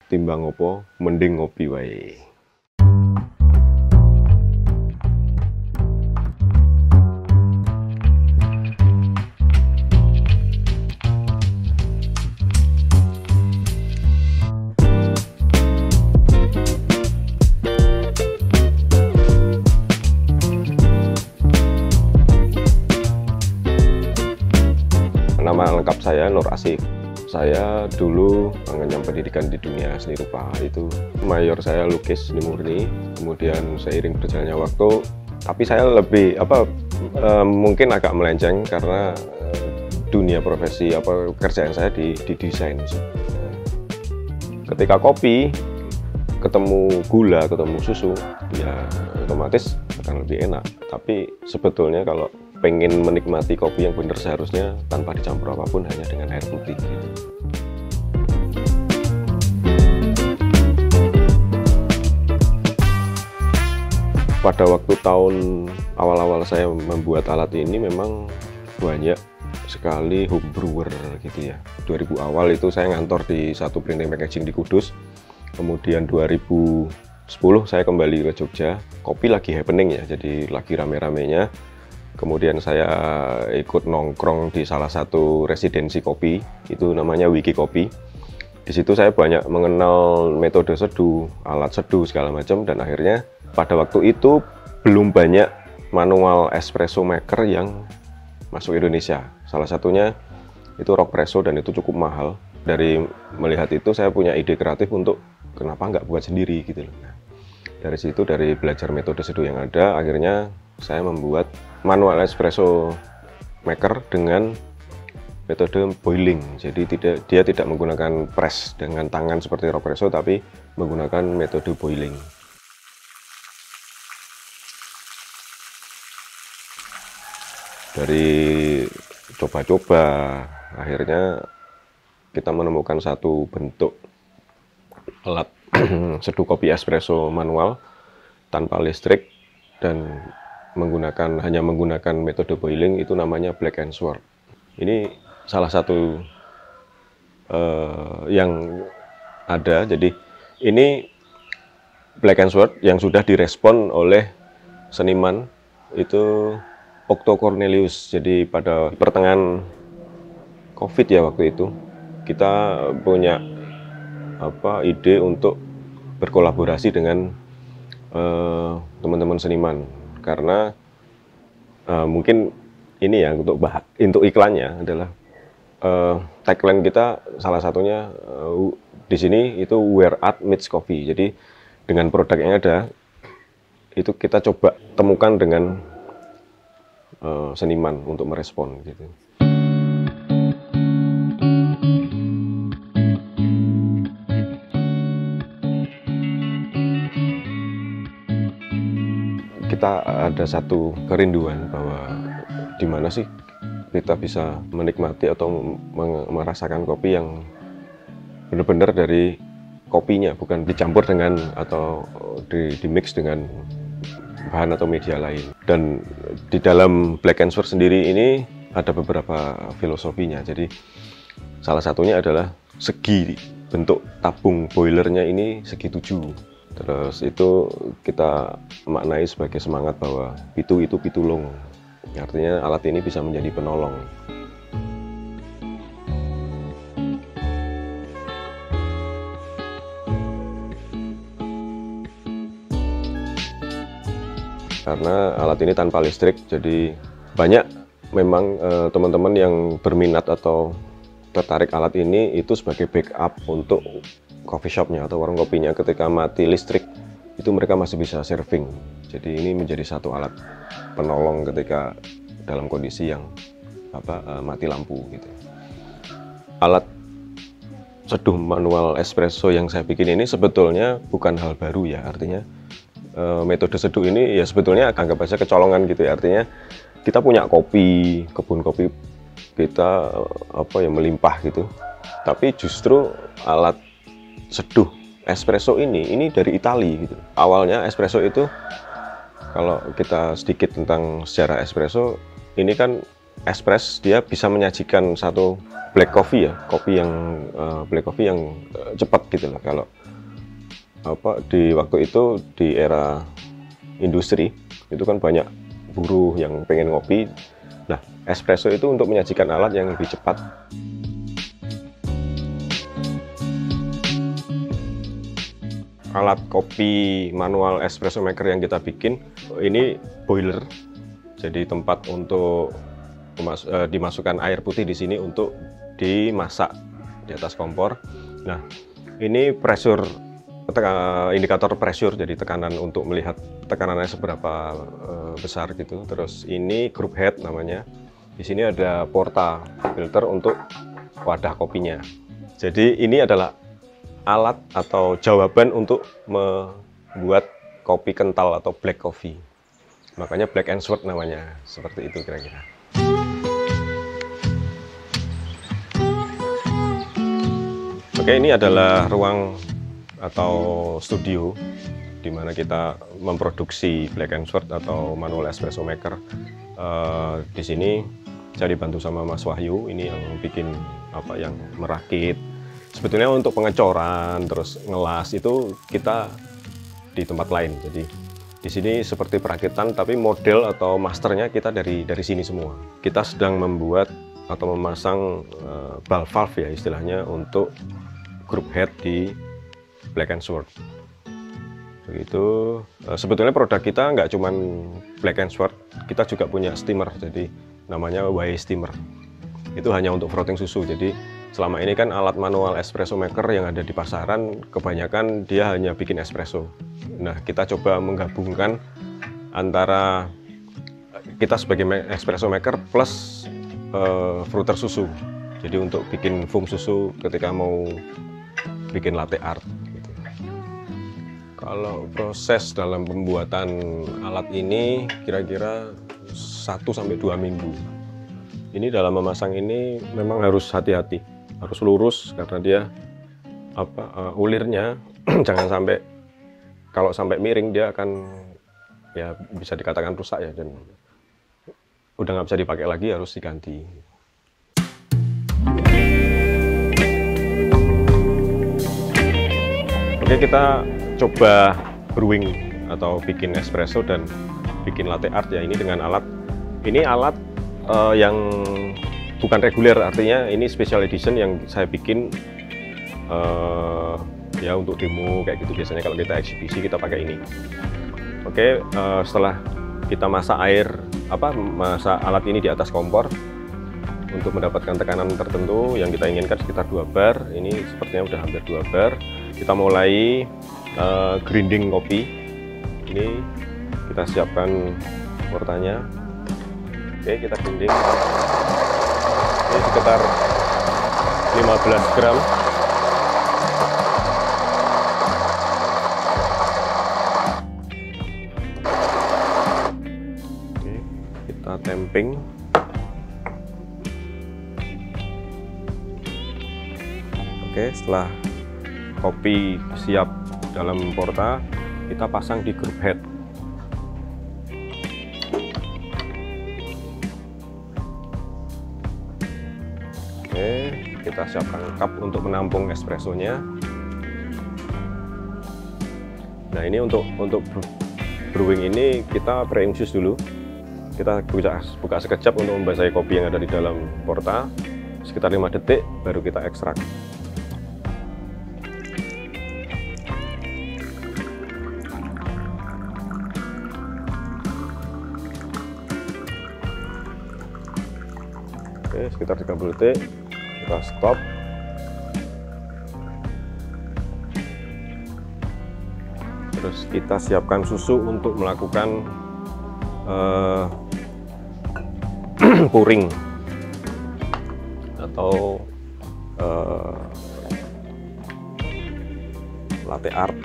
timbang ngopo mending ngopi wae. Nama lengkap saya Nur Asif. Saya dulu mengenyam pendidikan di dunia seni rupa. Itu mayor saya lukis seni murni. Kemudian seiring berjalannya waktu, tapi saya lebih mungkin agak melenceng karena dunia profesi kerjaan saya di desain. Ketika kopi ketemu gula, ketemu susu, ya otomatis akan lebih enak. Tapi sebetulnya kalau pengen menikmati kopi yang benar seharusnya tanpa dicampur apapun, hanya dengan air putih gitu. Pada waktu tahun awal-awal saya membuat alat ini memang banyak sekali home brewer gitu ya. 2000 awal itu saya ngantor di satu printing packaging di Kudus. Kemudian 2010 saya kembali ke Jogja. Kopi lagi happening ya, jadi lagi rame-ramenya. Kemudian saya ikut nongkrong di salah satu residensi kopi, itu namanya Wiki Kopi. Di situ saya banyak mengenal metode seduh, alat seduh segala macam, dan akhirnya pada waktu itu belum banyak manual espresso maker yang masuk Indonesia. Salah satunya itu Rockpresso dan itu cukup mahal. Dari melihat itu saya punya ide kreatif untuk kenapa nggak buat sendiri gitu loh. Nah, dari situ, dari belajar metode seduh yang ada, akhirnya saya membuat manual espresso maker dengan metode boiling. Jadi dia tidak menggunakan press dengan tangan seperti Rockpresso, tapi menggunakan metode boiling. Dari coba-coba, akhirnya kita menemukan satu bentuk alat seduh kopi espresso manual tanpa listrik dan hanya menggunakan metode boiling, itu namanya Black & Sword. Ini salah satu yang ada. Jadi ini Black & Sword yang sudah direspon oleh seniman itu Octo Cornelius. Jadi pada pertengahan COVID ya waktu itu, kita punya ide untuk berkolaborasi dengan teman-teman seniman. Karena mungkin ini ya untuk iklannya adalah tagline kita, salah satunya di sini itu Where Art Meets Coffee. Jadi dengan produk yang ada itu kita coba temukan dengan seniman untuk merespon gitu. Kita ada satu kerinduan bahwa di mana sih kita bisa menikmati atau merasakan kopi yang benar-benar dari kopinya, bukan dicampur dengan atau di mix dengan bahan atau media lain. Dan di dalam Black & Sword sendiri ini ada beberapa filosofinya. Jadi salah satunya adalah segi, bentuk tabung boilernya ini segi 7. Terus itu kita maknai sebagai semangat bahwa pitu itu pitulung. Artinya alat ini bisa menjadi penolong. Karena alat ini tanpa listrik, jadi banyak memang teman-teman yang berminat atau tertarik alat ini itu sebagai backup untuk coffee shopnya atau warung kopinya. Ketika mati listrik itu mereka masih bisa serving. Jadi ini menjadi satu alat penolong ketika dalam kondisi yang mati lampu gitu. Alat seduh manual espresso yang saya bikin ini sebetulnya bukan hal baru ya. Artinya metode seduh ini ya sebetulnya anggap aja kecolongan gitu ya. Artinya kita punya kopi, kebun kopi kita melimpah gitu. Tapi justru alat seduh espresso ini dari Italia gitu. Awalnya espresso itu, kalau kita sedikit tentang sejarah espresso, ini kan espresso dia bisa menyajikan satu black coffee ya, kopi yang black coffee yang cepat gitu loh. Kalau di waktu itu di era industri itu kan banyak buruh yang pengen ngopi. Nah, espresso itu untuk menyajikan alat yang lebih cepat. Alat kopi manual espresso maker yang kita bikin ini boiler, jadi tempat untuk dimasukkan air putih di sini untuk dimasak di atas kompor. Nah, ini pressure, indikator pressure, jadi tekanan untuk melihat tekanannya seberapa besar gitu. Terus ini group head namanya. Di sini ada porta filter untuk wadah kopinya. Jadi ini adalah alat atau jawaban untuk membuat kopi kental atau black coffee. Makanya black and short namanya, seperti itu kira-kira. Oke, ini adalah ruang atau studio di mana kita memproduksi black and short atau manual espresso maker. Di sini saya dibantu sama Mas Wahyu, ini yang bikin yang merakit. Sebetulnya untuk pengecoran terus ngelas itu kita di tempat lain. Jadi di sini seperti perakitan, tapi model atau masternya kita dari sini semua. Kita sedang membuat atau memasang ball valve ya istilahnya untuk group head di black and short. Begitu. Sebetulnya produk kita nggak cuman black and short, kita juga punya steamer, jadi namanya Y steamer. Itu hanya untuk frothing susu. Jadi selama ini kan alat manual espresso maker yang ada di pasaran kebanyakan dia hanya bikin espresso. Nah, kita coba menggabungkan antara kita sebagai espresso maker plus frother susu. Jadi untuk bikin foam susu ketika mau bikin latte art gitu. Kalau proses dalam pembuatan alat ini kira-kira 1-2 minggu. Ini dalam memasang ini memang harus hati-hati, harus lurus karena dia ulirnya jangan sampai, kalau sampai miring dia akan ya bisa dikatakan rusak ya, dan udah nggak bisa dipakai lagi, harus diganti. Oke, kita coba brewing atau bikin espresso dan bikin latte art ya, ini dengan alat yang bukan reguler, artinya ini special edition yang saya bikin ya untuk demo kayak gitu. Biasanya kalau kita eksibisi kita pakai ini. Oke, setelah kita masak masak alat ini di atas kompor untuk mendapatkan tekanan tertentu yang kita inginkan sekitar 2 bar. Ini sepertinya udah hampir 2 bar. Kita mulai grinding kopi. Ini kita siapkan portanya. Oke, kita grinding. Ini sekitar 15 gram. Oke, kita temping. Oke, setelah kopi siap dalam porta, kita pasang di group head. Oke, kita siapkan cup untuk menampung espressonya. Nah, ini untuk brewing ini kita pre-infuse dulu. Kita buka sekejap untuk membasahi kopi yang ada di dalam porta. Sekitar 5 detik baru kita ekstrak. Oke, sekitar 30 detik kita stop. Terus kita siapkan susu untuk melakukan pouring atau latte art.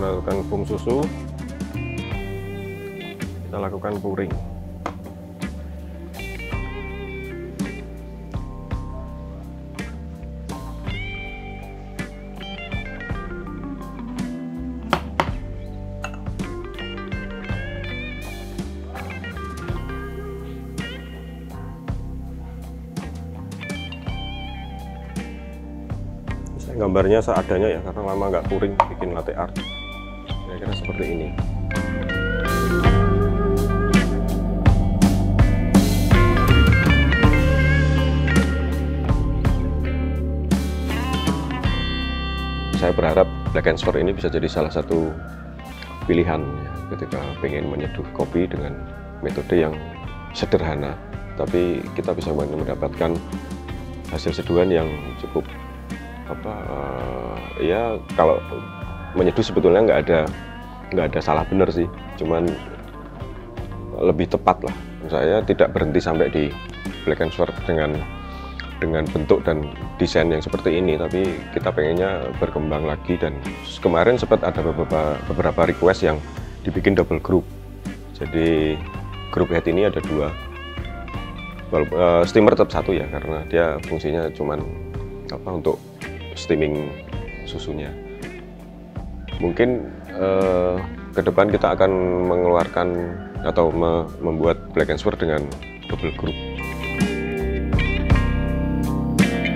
melakukan foam susu, kita lakukan pouring. Gambarnya seadanya ya, karena lama nggak pouring bikin latte art, kira-kira seperti ini. Saya berharap Black & Spur ini bisa jadi salah satu pilihan ya, ketika pengen menyeduh kopi dengan metode yang sederhana, tapi kita bisa mendapatkan hasil seduhan yang cukup ya, kalau menyeduh sebetulnya nggak ada salah benar sih, cuman lebih tepat lah. Saya tidak berhenti sampai di Black & Spur dengan bentuk dan desain yang seperti ini, tapi kita pengennya berkembang lagi, dan kemarin sempat ada beberapa request yang dibikin double group. Jadi group head ini ada 2, steamer tetap 1 ya, karena dia fungsinya cuman untuk steaming susunya. Mungkin ke depan kita akan mengeluarkan atau membuat Black & Spur dengan double group.